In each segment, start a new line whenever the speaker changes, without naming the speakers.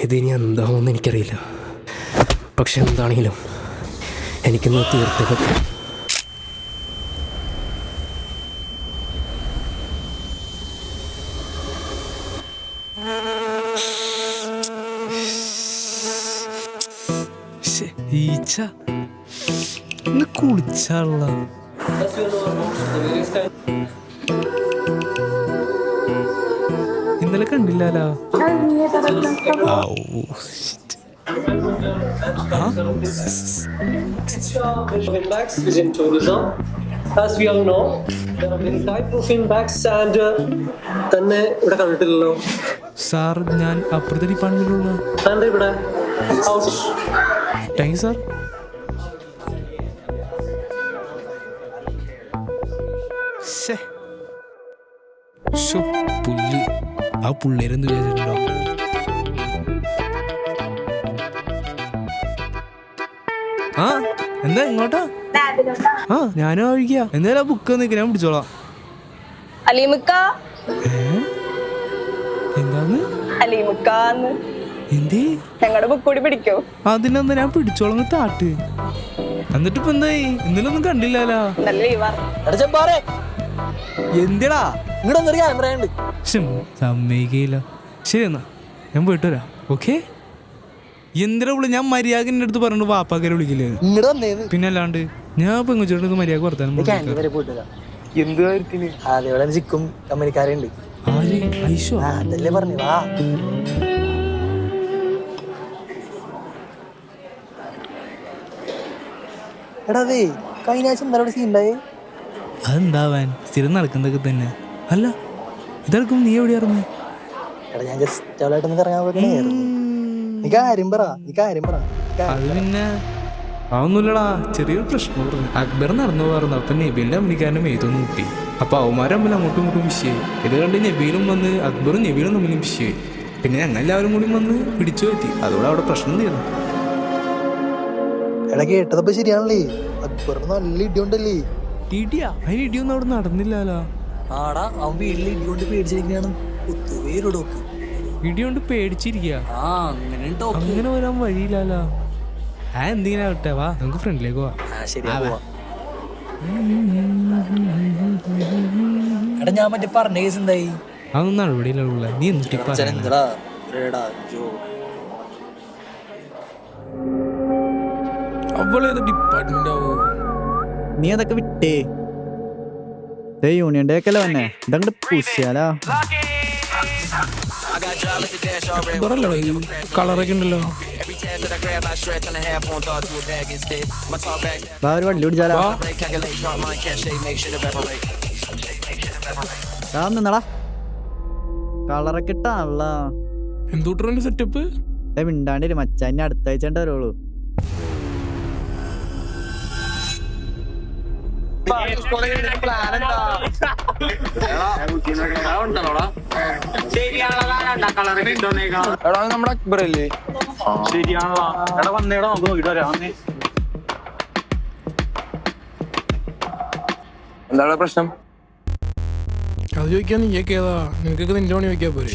ഇതിനി എന്താവുമെന്ന് എനിക്കറിയില്ല. പക്ഷെ എന്താണെങ്കിലും എനിക്കൊന്ന് തീർത്ത് പറ്റും.
ഈച്ച ഇന്ന് കുളിച്ചാള്ള ഇന്നലെ കണ്ടില്ലാലോ.
Within tourism, as we all know, there are many type of impacts and തന്നെ ഇവിടെ കണ്ടിട്ടില്ലല്ലോ
സാർ. ഞാൻ അപ്പുറത്തെ ഡിപ്പാർട്ട്മെന്റിലുള്ള
ആൻഡ് ഇവിടെ ഔട്ട്.
Thank you sir. പുല്ല് ആ പിള്ളേരെന്ത് വിചാരിച്ചിട്ടുണ്ടോ? ആ എന്താ ഇങ്ങോട്ടാ? ആ ഞാനും ഒഴിക്കാ. എന്തായാലും ബുക്ക് നിൽക്കുക, ഞാൻ പിടിച്ചോളാം. എന്താന്ന് എന്തേ?
ഞങ്ങളുടെ ബുക്ക് കൂടി പിടിക്കോ?
അതിനെന്താ, ഞാൻ പിടിച്ചോളാം താട്ട്. എന്നിട്ട് ഇപ്പൊ എന്തായി? ഇന്നലെ ഒന്നും കണ്ടില്ലല്ലോ. എന്തിടാ സമ്മതിക്കില്ല. ശരി എന്നാ ഞാൻ പോയിട്ട് വരാം. ഓക്കെ. എന്തിനാ വിളി? ഞാൻ മര്യാദന്റെ അടുത്ത് പറഞ്ഞു വാപ്പാക്കാരെ വിളിക്കില്ലേ? പിന്നെ അല്ലാണ്ട് ഞാൻ പെങ്ങച്ചോട് മര്യാദ വർത്താനം.
എന്ത് കാര്യത്തിന്? അതേപോലെ ചിക്കും കമ്പനിക്കാരുണ്ട്.
ആര്? ഐശോ?
അതല്ലേ പറഞ്ഞു. വാ എടാവേ, കഴിഞ്ഞ ആഴ്ച എന്താ സീനുണ്ടായേ?
അതെന്താവാൻ, സ്ഥിരം നടക്കുന്നതൊക്കെ തന്നെ. അല്ല ഇതെടുക്കും നീ എവിടെയായിരുന്നു?
എടാ ഞാൻ ജസ്റ്റ് അവളായിട്ടൊന്ന് കറങ്ങാൻ പോയിരുന്നു. നീ കാര്യം പറ.
അത് പിന്നെ അതൊന്നുമില്ലടാ, ചെറിയൊരു പ്രശ്നം പറഞ്ഞു. അക്ബർ നടന്നു പറഞ്ഞു. അപ്പൊ നബീലിന്റെ അമ്മനിക്കാരന്റെ മേത്തൊന്ന് മുട്ടി. അപ്പൊ അവന്മാരും തമ്മിൽ അങ്ങോട്ടും ഇങ്ങോട്ടും വിഷയായി. ഇത് കണ്ട് നബീലും വന്ന് അക്ബറും നബീലും തമ്മിലും വിഷയായി. പിന്നെ ഞങ്ങൾ എല്ലാവരും കൂടി വന്ന് പിടിച്ചു പറ്റി. അതോടെ അവിടെ പ്രശ്നം തീർന്നു.
എടാ കേട്ടതപ്പോ ശരിയാണല്ലേ, അക്ബറിന് നല്ല ഇടിയുണ്ടല്ലേ?
ഇടിയാ? അതിന് ഇടിയൊന്നും അവിടെ നടന്നില്ലല്ലോ.
ആടാ, അവൻ വീട്ടിൽ ഇടികൊണ്ട് പേടിച്ചിരിക്കുകയാണ്. കുത്തുവേരോടൊക്കെ
ഇടികൊണ്ട് പേടിച്ചിരിക്കുക. അങ്ങനെ വരാൻ വഴിയില്ലല്ലോ. ആ എന്തെങ്കിലും ആവട്ടെ, വാ നമുക്ക് ഫ്രണ്ടിലേക്ക് പോവാം.
എടാ ഞാൻ മറ്റേ പറഞ്ഞ കേസ് എന്തായി?
അതൊന്നും നടപടിയിലുള്ള. നീ എന്നിട്ട് അവളേത് ഡിപ്പാർട്ട്മെന്റ് ആവോ?
നീ അതൊക്കെ വിട്ടേ. യൂണിയൻ ഡേ ഒക്കെ അല്ലേ വന്നെ, ഇതങ്ങോട്ട് പൂശിയാലോ.
കളറൊക്കെ ഉണ്ടല്ലോ.
ഒരു വണ്ടി പിടിച്ചാലോ. നിന്നടാ, കളറൊക്കെ ഇട്ടാണല്ലോ.
എന്തൂട്ടറിന്റെ സെറ്റപ്പ്
മിണ്ടാണ്ടിരി മച്ചാൻ അടുത്ത ആഴ്ച വരുള്ളൂ.
നമ്മുടെ അക്ബറല്ലേ? ശരിയാണല്ലോ. എടാ വന്നേടാ, നമുക്ക് നോക്കിട്ട് വരാം. എന്താണ് പ്രശ്നം?
അത് ചോദിക്കാൻ നീയൊക്കെ ഏതാ? നിനക്കൊക്കെ നിന്റെ പണി ചോദിക്കാ പോരെ.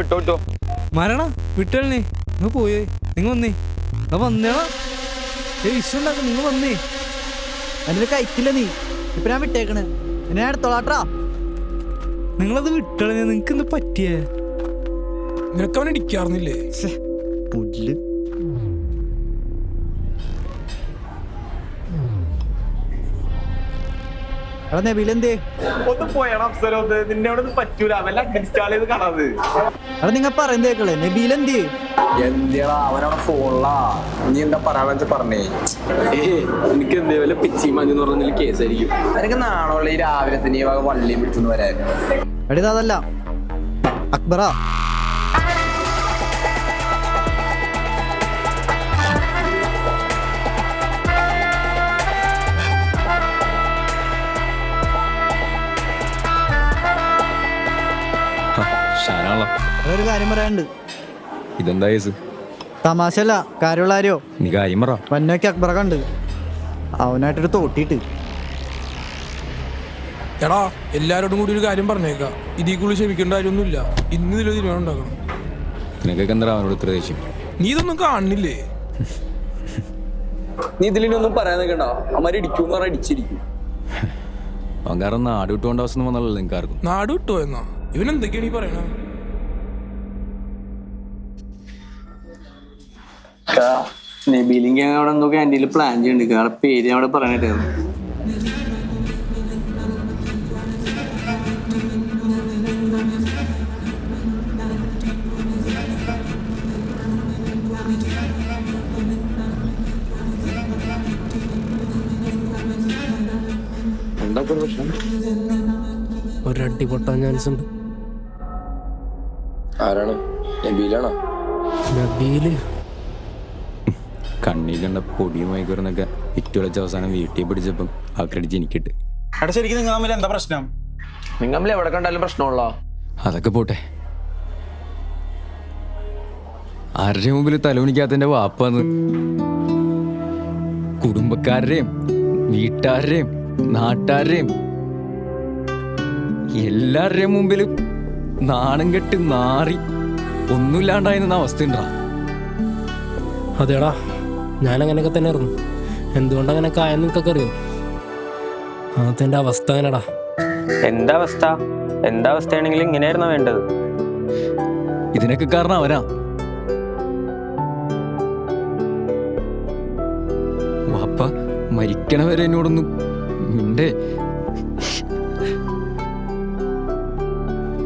വിട്ടോ
മരണ വിട്ടേ. നിങ്ങൾ പോയേ, നിങ്ങൾ വന്നേ. വന്നേടാ, വിഷയം ഉണ്ടാക്കും. നിങ്ങൾ വന്നേ.
അതിന് കഴിക്കില്ല നീ. ഇപ്പൊ ഞാൻ വിട്ടേക്കണ്, ഞാൻ എടുത്തോളാട്ടാ.
നിങ്ങളത് വിട്ടേ. നിങ്ങക്ക് എന്താ പറ്റിയേ? നിനക്ക് അവനെ ഇടിക്കാറുന്നില്ലേ?
പുല്ല്. എടാ നബീലെന്തേ?
ഒന്ന് പോയടാ അഫ്സലോ, നിന്നെ അവിടെ പറ്റൂല. അവൻ ഇൻസ്റ്റാൾ ചെയ്ത് കാണാത്.
എടാ നിങ്ങൾ പറയുന്നത് കേക്കളെ, നബീലെന്തേ?
എന്തിയാ അവനവിടെ ഫോണിലാ. നീ എന്താ പറയാന്ന് വെച്ചാ പറഞ്ഞേ. എനിക്ക് എന്തേലും പിച്ചി മഞ്ഞെന്ന് പറഞ്ഞ കേസായിരിക്കും. എനിക്ക് നാണുള്ള ഈ രാവിലെ തന്നെ ഈ വക വള്ളി പിടിച്ചെന്ന് വരാൻ.
എടീ അതല്ല അക്ബറാ. ഒരു കാര്യം പറയാനുണ്ട്.
ഇതെന്താ കേസ്?
തമാശല്ല, കാര്യമുള്ള ആരോ.
നീ കാര്യം പറ.
വന്നൊക്കെ അക്ബറ കണ്ട് അവനായിട്ടൊരു തോട്ടിട്ട്.
എടാ എല്ലാരോടും കൂടി ഒരു കാര്യം പറഞ്ഞേക്കാം. ഇതിൽ കൂടുതൽ ക്ഷമിക്കേണ്ട കാര്യമൊന്നുമില്ല. ഇന്ന് ഇതിലൊരു തീരുമാനം ഉണ്ടാക്കണം.
നിനക്കൊക്കെ എന്താ അവനോട് ഇത്ര ദേഷ്യം?
നീ ഇതൊന്നും കാണുന്നില്ലേ?
നീ ഇതിലൊന്നും പറയാൻ നിൽക്കണ്ട. അമ്മമാര് ഇടിക്കും പറഞ്ഞാൽ ഇടിച്ചിരിക്കും.
അവൻ കാരണം നാട് വിട്ടുകൊണ്ട് അവസ്ഥ വന്നാലല്ലോ നിങ്ങൾക്ക് ആർക്കും.
നാട് വിട്ടോ എന്നാ? ഇവനെന്തൊക്കെയാണ് ഈ പറയണ?
നബീലിംഗ് അവിടെ എന്തോ ക്യാൻറ്റീനിൽ പ്ലാൻ ചെയ്യുന്നുണ്ട്. അവിടെ പേര് അവിടെ പറയാനായിട്ടായിരുന്നു.
ഒരടി പൊട്ടാൻ ചാൻസ് ഉണ്ട്.
ആരാണ്? നബീലാണോ?
നബീല്
കണ്ണി കണ്ട പൊടിയും വൈകുന്നൊക്കെ ഇറ്റ് വിളിച്ച അവസാനം വീട്ടിൽ പിടിച്ചപ്പം ആ ക്രെഡിറ്റ് എനിക്കിട്ട്.
ശരിക്കും നിങ്ങൾ തമ്മിൽ എന്താ പ്രശ്നം?
നിങ്ങൾ തമ്മിൽ എവിടെ കണ്ടാലും പ്രശ്നമുള്ള.
അതൊക്കെ പോട്ടെ, ആരുടെ മുമ്പിൽ തലമുണിക്കാത്തതിന്റെ വാപ്പാന്ന് കുടുംബക്കാരുടെയും വീട്ടുകാരുടെയും നാട്ടുകാരുടെയും എല്ലാവരുടെയും മുമ്പിൽ നാണം കെട്ട് നാറി ഒന്നുമില്ലാണ്ടായിരുന്ന അവസ്ഥയുണ്ടാ.
അതേടാ, ഞാനങ്ങനെയൊക്കെ തന്നെ ആയിരുന്നു. എന്തുകൊണ്ടങ്ങനെയൊക്കെ ആയെന്ന് നിനക്കൊക്കെ അറിയോ? അതെൻ്റെ അവസ്ഥ അങ്ങനെടാ.
എന്താ അവസ്ഥ? എന്താ അവസ്ഥയാണെങ്കിലും ഇങ്ങനെയായിരുന്നു വേണ്ടത്.
ഇതിനൊക്കെ കാരണം അവനാ. വാപ്പ മരിക്കണവരെ എന്നോടൊന്നും മിണ്ടേ,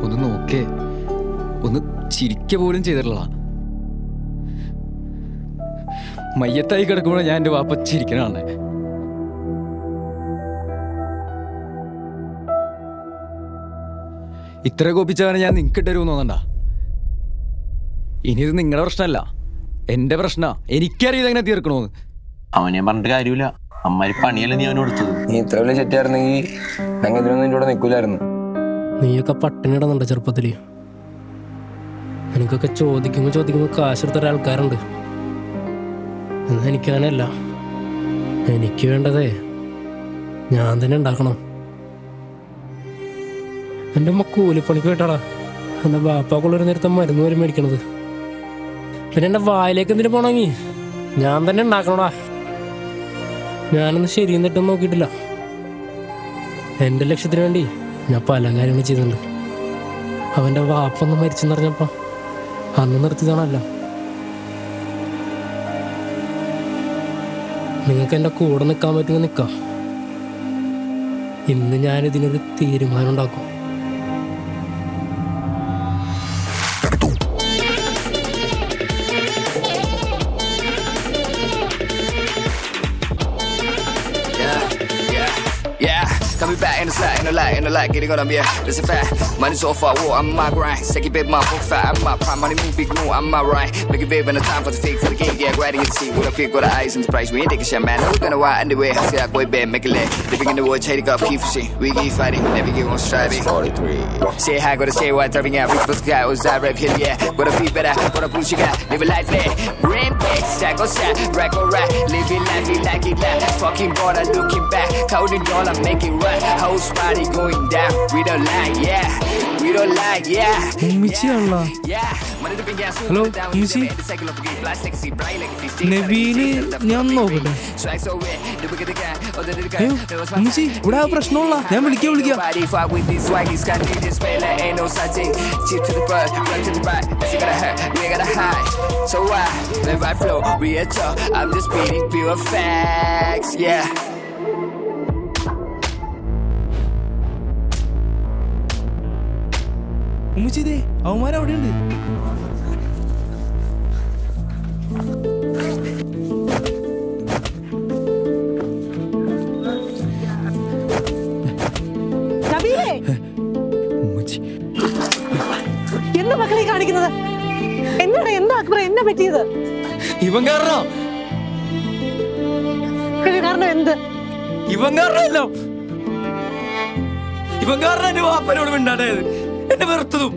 ഒന്ന് നോക്കേ, ഒന്ന് ചിരിക്ക പോലും ചെയ്തിട്ടില്ല. മയ്യത്തായി കിടക്കുമ്പോൾ ഞാൻ എൻ്റെ വാപ്പ ചിരിക്കണാണ്. ഇത്ര കോപിച്ചവനെ ഞാൻ നിങ്ങൾക്ക് ഇട്ടരുമെന്ന് തോന്നണ്ട. ഇനി ഇത് നിങ്ങളുടെ പ്രശ്നമല്ല, എൻ്റെ പ്രശ്നമാ. എനിക്കറിയത് എങ്ങനെ തീർക്കണോന്ന്.
അവനെ പറഞ്ഞിട്ട് കാര്യമില്ല. അമ്മാരി പണിയല്ല നീ അവന് കൊടുത്തത്.
നീ ഇത്ര വലിയ ചെറ്റായിരുന്നെങ്കിൽ ഞങ്ങൾ ഇതിനൊന്നും നിന്റെ കൂടെ നിൽക്കൂലായിരുന്നു.
നീയൊക്കെ പട്ടിണി ഇടുന്നുണ്ട് ചെറുപ്പത്തിൽ. എനിക്കൊക്കെ ചോദിക്കുമ്പോൾ കാശെടുത്ത ഒരാൾക്കാരുണ്ട്. എന്നാൽ എനിക്കങ്ങനെയല്ല. എനിക്ക് വേണ്ടതേ ഞാൻ തന്നെ ഉണ്ടാക്കണം. എൻ്റെ അമ്മ കൂലിപ്പണിക്ക് പോയിട്ടാടാ എൻ്റെ ബാപ്പാക്കുള്ളൊരു നേരത്തെ മരുന്ന് വരെ മേടിക്കണത്. പിന്നെ എൻ്റെ വായിലേക്ക് എന്തിനു പോണെങ്കിൽ ഞാൻ തന്നെ ഉണ്ടാക്കണടാ. ഞാനൊന്ന് ശരിയെന്നിട്ടും നോക്കിയിട്ടില്ല. എൻ്റെ ലക്ഷ്യത്തിന് വേണ്ടി ഞാൻ പല കാര്യങ്ങളും ചെയ്തിട്ടുണ്ട്. അവൻ്റെ വാപ്പൊന്ന് മരിച്ചെന്ന് പറഞ്ഞപ്പോൾ അന്ന് നിർത്തിയതാണല്ല. നിങ്ങൾക്ക് എൻ്റെ കൂടെ നിൽക്കാൻ പറ്റുമെങ്കിൽ നിൽക്കാം. ഇന്ന് ഞാനിതിനൊരു തീരുമാനം ഉണ്ടാക്കും.
Coming back in the slide, in the light, getting on them, yeah, that's a fact. Money so far, whoa, I'm my grind. Second bit, my book fat, I'm my prime. Money move big, no, I'm my right. Make it big when the time for the fake, for the game, yeah, grinding and see. What I pick, what the eyes and the price, we ain't taking shit, man. We're gonna wild anyway, I see that boy bad, make it lit. Living in the woods, hate it, got keep for shit. We keep fighting, never give on striving. 43. Say hi, gotta say what, driving out, reach for the guy, was that rap here, yeah. Gotta feel better, gotta push you got, live a life lit. Rampage, stack or shot, rack or rat, living life, feel like it, like fucking border, looking back, counting dollar, making right. House party going down, we don't lie, yeah, we don't lie, yeah.
ഉമ്മിച്ചിയാണല്ലോ. Hello ഉമ്മിച്ചി, നബീല് ഞാൻ നോക്കട്ടെ. അയ്യോ ഉമ്മിച്ചി, ഇവിടെ ആ പ്രശ്നമുള്ള ഞാൻ വിളിക്കാം.
I'm just speaking pure facts, yeah.
ഉമ്മിച്ചിതേ അവന്മാരവിടെ ഉണ്ട്.
എന്താ മക്കളെ കാണിക്കുന്നത്? എന്താ അക്ബർ, എന്നാ പറ്റിയത്?
ഇവൻ കാരണം
എന്ത്?
ഇവൻ കാരണമല്ലോ. ഇവൻ കാരണം എന്റെ വാപ്പനോട് മിണ്ടാണ്ടായത്, എന്നെ വെറുത്തതും.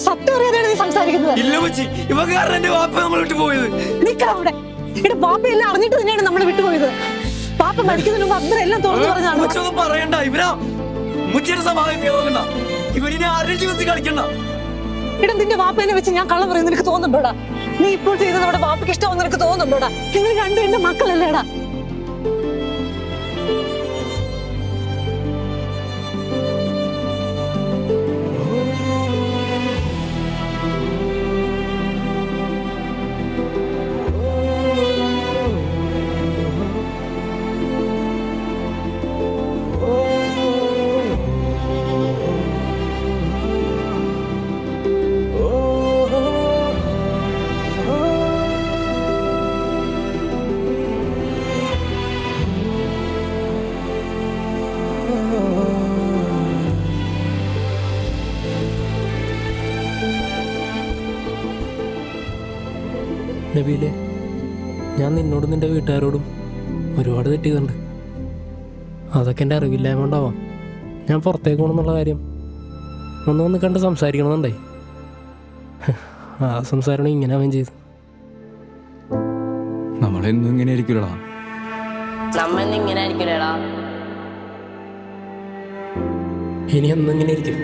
സത്യം അറിയാതെയാണ് നീ സംസാരിക്കുന്നത്.
ഇല്ല മച്ചി, ഇവൻ കാരണം എന്റെ വാപ്പ നമ്മൾ വിട്ടു പോയത്.
നിക്കവിടെ. ഇവിടെ വാപ്പയെല്ലാം അറിഞ്ഞിട്ട് തന്നെയാണ് നമ്മൾ വിട്ടുപോയത്. പാപ്പ മരിക്കുന്നതിന് മുമ്പ് അക്ബർ എല്ലാം തുറന്നു പറഞ്ഞാണ്.
ഒന്നും പറയണ്ട. ഇവനാ മുച്ചിയുടെ സ്വഭാവം നോക്കണ്ട. ഇവരിനെ ആരുടെ ജീവിതത്തിൽ കളിക്കണ്ട.
എടാ നിന്റെ വാപ്പേനെ വെച്ച് ഞാൻ കള്ളം പറയുന്നത് നിനക്ക് തോന്നുന്നുണ്ടോടാ? നീ ഇപ്പോൾ ചെയ്തത് നമ്മുടെ വാപ്പയ്ക്ക് ഇഷ്ടമെന്ന് നിനക്ക് തോന്നുന്നുണ്ടോടാ? നിങ്ങൾ രണ്ടും എന്റെ മക്കളല്ലേടാ?
നബീലെ, ഞാൻ നിന്നോടും നിന്റെ വീട്ടുകാരോടും ഒരുപാട് തെറ്റിയതുണ്ട്. അതൊക്കെ എൻ്റെ അറിവില്ലായ്മ ഉണ്ടാവാം. ഞാൻ പുറത്തേക്ക് പോകണമെന്നുള്ള കാര്യം ഒന്ന് കണ്ട് സംസാരിക്കണമെന്നുണ്ടായി. ആ സംസാരം ഇങ്ങനെ അവൻ ചെയ്തു.
നമ്മളെന്നും ഇങ്ങനെ ആയിരിക്കില്ലടാ.
ഇനി എന്നും ഇങ്ങനെ ഇരിക്കും.